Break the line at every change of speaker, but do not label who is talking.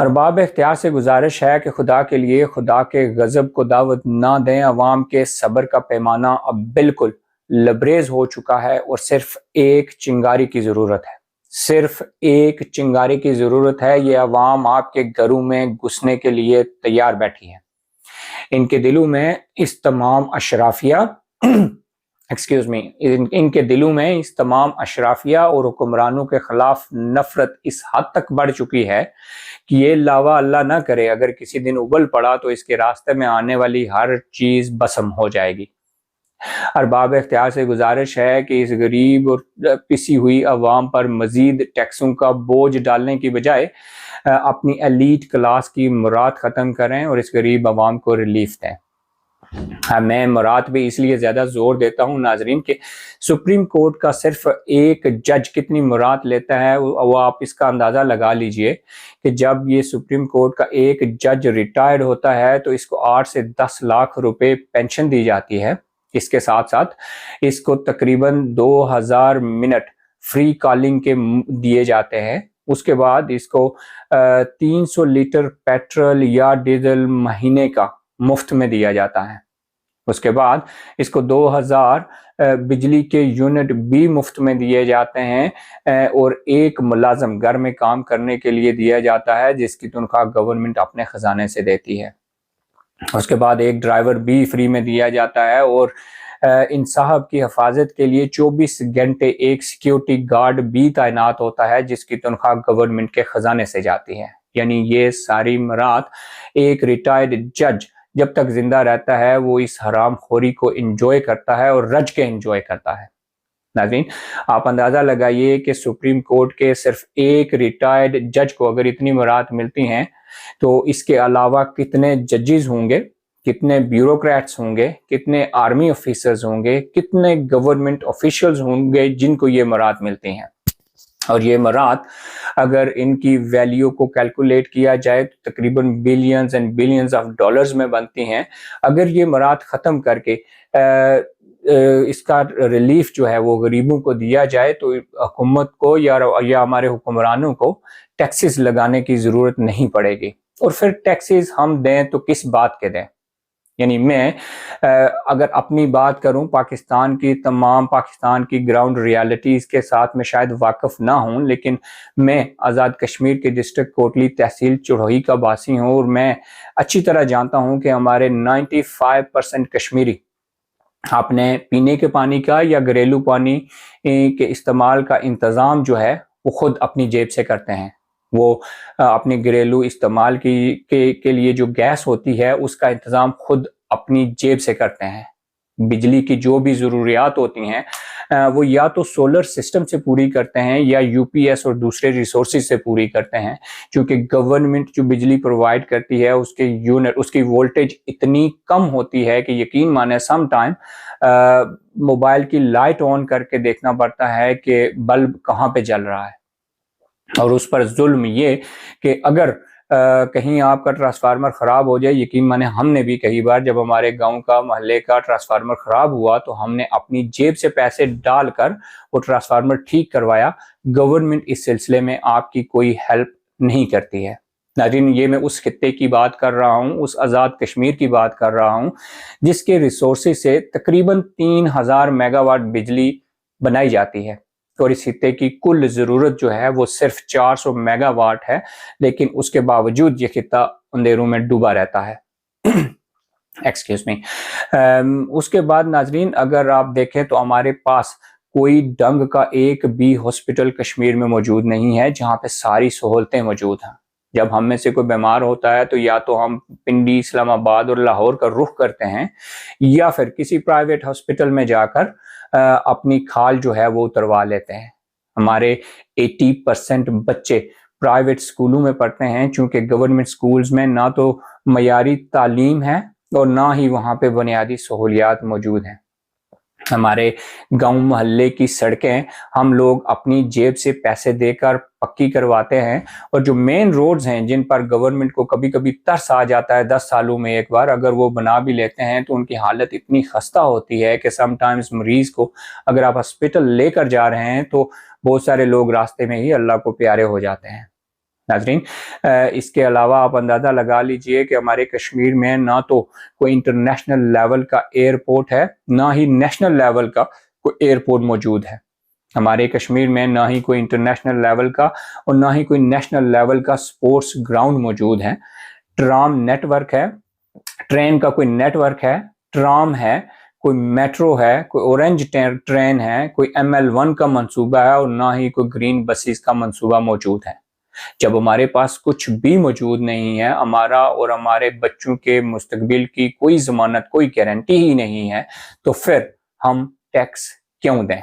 ارباب اختیار سے گزارش ہے کہ خدا کے لیے خدا کے غضب کو دعوت نہ دیں۔ عوام کے صبر کا پیمانہ اب بالکل لبریز ہو چکا ہے اور صرف ایک چنگاری کی ضرورت ہے۔ صرف ایک چنگاری کی ضرورت ہے۔ یہ عوام آپ کے گھروں میں گھسنے کے لیے تیار بیٹھی ہے۔ ان کے دلوں میں اس تمام اشرافیہ اور حکمرانوں کے خلاف نفرت اس حد تک بڑھ چکی ہے کہ یہ لاوا اللہ نہ کرے اگر کسی دن ابل پڑا تو اس کے راستے میں آنے والی ہر چیز بسم ہو جائے گی۔ ارباب اختیار سے گزارش ہے کہ اس غریب اور پسی ہوئی عوام پر مزید ٹیکسوں کا بوجھ ڈالنے کی بجائے اپنی ایلیٹ کلاس کی مراد ختم کریں اور اس غریب عوام کو ریلیف دیں۔ میں مراد بھی اس لیے زیادہ زور دیتا ہوں ناظرین کہ سپریم کورٹ کا صرف ایک جج کتنی مراد لیتا ہے وہ آپ اس کا اندازہ لگا لیجئے کہ جب یہ سپریم کورٹ کا ایک جج ریٹائرڈ ہوتا ہے تو اس کو 8 سے 10 لاکھ روپے پینشن دی جاتی ہے۔ اس کے ساتھ ساتھ اس کو تقریباً 2000 منٹ فری کالنگ کے دیے جاتے ہیں۔ اس کے بعد اس کو 300 لیٹر پیٹرول یا ڈیزل مہینے کا مفت میں دیا جاتا ہے۔ اس کے بعد اس کو 2000 بجلی کے یونٹ بھی مفت میں دیے جاتے ہیں اور ایک ملازم گھر میں کام کرنے کے لیے دیا جاتا ہے جس کی تنخواہ گورنمنٹ اپنے خزانے سے دیتی ہے۔ اس کے بعد ایک ڈرائیور بھی فری میں دیا جاتا ہے اور ان صاحب کی حفاظت کے لیے 24 گھنٹے ایک سیکیورٹی گارڈ بھی تعینات ہوتا ہے جس کی تنخواہ گورنمنٹ کے خزانے سے جاتی ہے۔ یعنی یہ ساری مراد ایک ریٹائرڈ جج جب تک زندہ رہتا ہے وہ اس حرام خوری کو انجوائے کرتا ہے اور رج کے انجوائے کرتا ہے۔ ناظرین آپ اندازہ لگائیے کہ سپریم کورٹ کے صرف ایک ریٹائرڈ جج کو اگر اتنی مراد ملتی ہیں تو اس کے علاوہ کتنے ججز ہوں گے، کتنے بیوروکریٹس ہوں گے، کتنے آرمی آفیسرز ہوں گے، کتنے گورنمنٹ آفیشلز ہوں گے جن کو یہ مراد ملتی ہیں۔ اور یہ مراد اگر ان کی ویلیو کو کیلکولیٹ کیا جائے تو تقریباً billions and billions of dollars میں بنتی ہیں۔ اگر یہ مراد ختم کر کے اس کا ریلیف جو ہے وہ غریبوں کو دیا جائے تو حکومت کو یا ہمارے حکمرانوں کو ٹیکسز لگانے کی ضرورت نہیں پڑے گی۔ اور پھر ٹیکسز ہم دیں تو کس بات کے دیں؟ یعنی میں اگر اپنی بات کروں پاکستان کی گراؤنڈ ریالٹیز کے ساتھ میں شاید واقف نہ ہوں، لیکن میں آزاد کشمیر کے ڈسٹرکٹ کوٹلی تحصیل چڑھوئی کا باسی ہوں اور میں اچھی طرح جانتا ہوں کہ ہمارے 95% کشمیری اپنے پینے کے پانی کا یا گھریلو پانی کے استعمال کا انتظام جو ہے وہ خود اپنی جیب سے کرتے ہیں۔ وہ اپنے گھریلو استعمال کے لیے جو گیس ہوتی ہے اس کا انتظام خود اپنی جیب سے کرتے ہیں۔ بجلی کی جو بھی ضروریات ہوتی ہیں وہ یا تو سولر سسٹم سے پوری کرتے ہیں یا یو پی ایس اور دوسرے ریسورسز سے پوری کرتے ہیں، چونکہ گورنمنٹ جو بجلی پرووائڈ کرتی ہے اس کی وولٹیج اتنی کم ہوتی ہے کہ یقین مانیں سم ٹائم موبائل کی لائٹ آن کر کے دیکھنا پڑتا ہے کہ بلب کہاں پہ جل رہا ہے۔ اور اس پر ظلم یہ کہ اگر کہیں آپ کا ٹرانسفارمر خراب ہو جائے، یقین مانے ہم نے بھی کئی بار جب ہمارے گاؤں کا محلے کا ٹرانسفارمر خراب ہوا تو ہم نے اپنی جیب سے پیسے ڈال کر وہ ٹرانسفارمر ٹھیک کروایا۔ گورنمنٹ اس سلسلے میں آپ کی کوئی ہیلپ نہیں کرتی ہے۔ ناظرین یہ میں اس خطے کی بات کر رہا ہوں، اس آزاد کشمیر کی بات کر رہا ہوں جس کے ریسورسز سے تقریباً 3000 میگا واٹ بجلی بنائی جاتی ہے اور اس خطے کی کل ضرورت جو ہے وہ صرف 400 میگا واٹ ہے، لیکن اس کے باوجود یہ خطہ اندھیروں میں ڈوبا رہتا ہے۔ Excuse me. اس کے بعد ناظرین اگر آپ دیکھیں تو ہمارے پاس کوئی ڈنگ کا ایک بھی ہاسپٹل کشمیر میں موجود نہیں ہے جہاں پہ ساری سہولتیں موجود ہیں۔ جب ہم میں سے کوئی بیمار ہوتا ہے تو یا تو ہم پنڈی، اسلام آباد اور لاہور کا رخ کرتے ہیں یا پھر کسی پرائیویٹ ہاسپٹل میں جا کر اپنی کھال جو ہے وہ اتروا لیتے ہیں۔ ہمارے 80% بچے پرائیویٹ سکولوں میں پڑھتے ہیں چونکہ گورنمنٹ سکولز میں نہ تو معیاری تعلیم ہے اور نہ ہی وہاں پہ بنیادی سہولیات موجود ہیں۔ ہمارے گاؤں محلے کی سڑکیں ہم لوگ اپنی جیب سے پیسے دے کر پکی کرواتے ہیں، اور جو مین روڈز ہیں جن پر گورنمنٹ کو کبھی کبھی ترس آ جاتا ہے 10 سالوں میں ایک بار، اگر وہ بنا بھی لیتے ہیں تو ان کی حالت اتنی خستہ ہوتی ہے کہ سم ٹائمز مریض کو اگر آپ ہسپتال لے کر جا رہے ہیں تو بہت سارے لوگ راستے میں ہی اللہ کو پیارے ہو جاتے ہیں۔ ناظرین اس کے علاوہ آپ اندازہ لگا لیجئے کہ ہمارے کشمیر میں نہ تو کوئی انٹرنیشنل لیول کا ایئرپورٹ ہے، نہ ہی نیشنل لیول کا کوئی ایئرپورٹ موجود ہے۔ ہمارے کشمیر میں نہ ہی کوئی انٹرنیشنل لیول کا اور نہ ہی کوئی نیشنل لیول کا سپورٹس گراؤنڈ موجود ہے۔ ٹرام نیٹ ورک ہے، ٹرین کا کوئی نیٹ ورک ہے، ٹرام ہے، کوئی میٹرو ہے، کوئی اورنج ٹرین ہے، کوئی ML1 کا منصوبہ ہے، اور نہ ہی کوئی گرین بسیز کا منصوبہ موجود ہے۔ جب ہمارے پاس کچھ بھی موجود نہیں ہے، ہمارا اور ہمارے بچوں کے مستقبل کی کوئی ضمانت، کوئی گارنٹی ہی نہیں ہے، تو پھر ہم ٹیکس کیوں دیں؟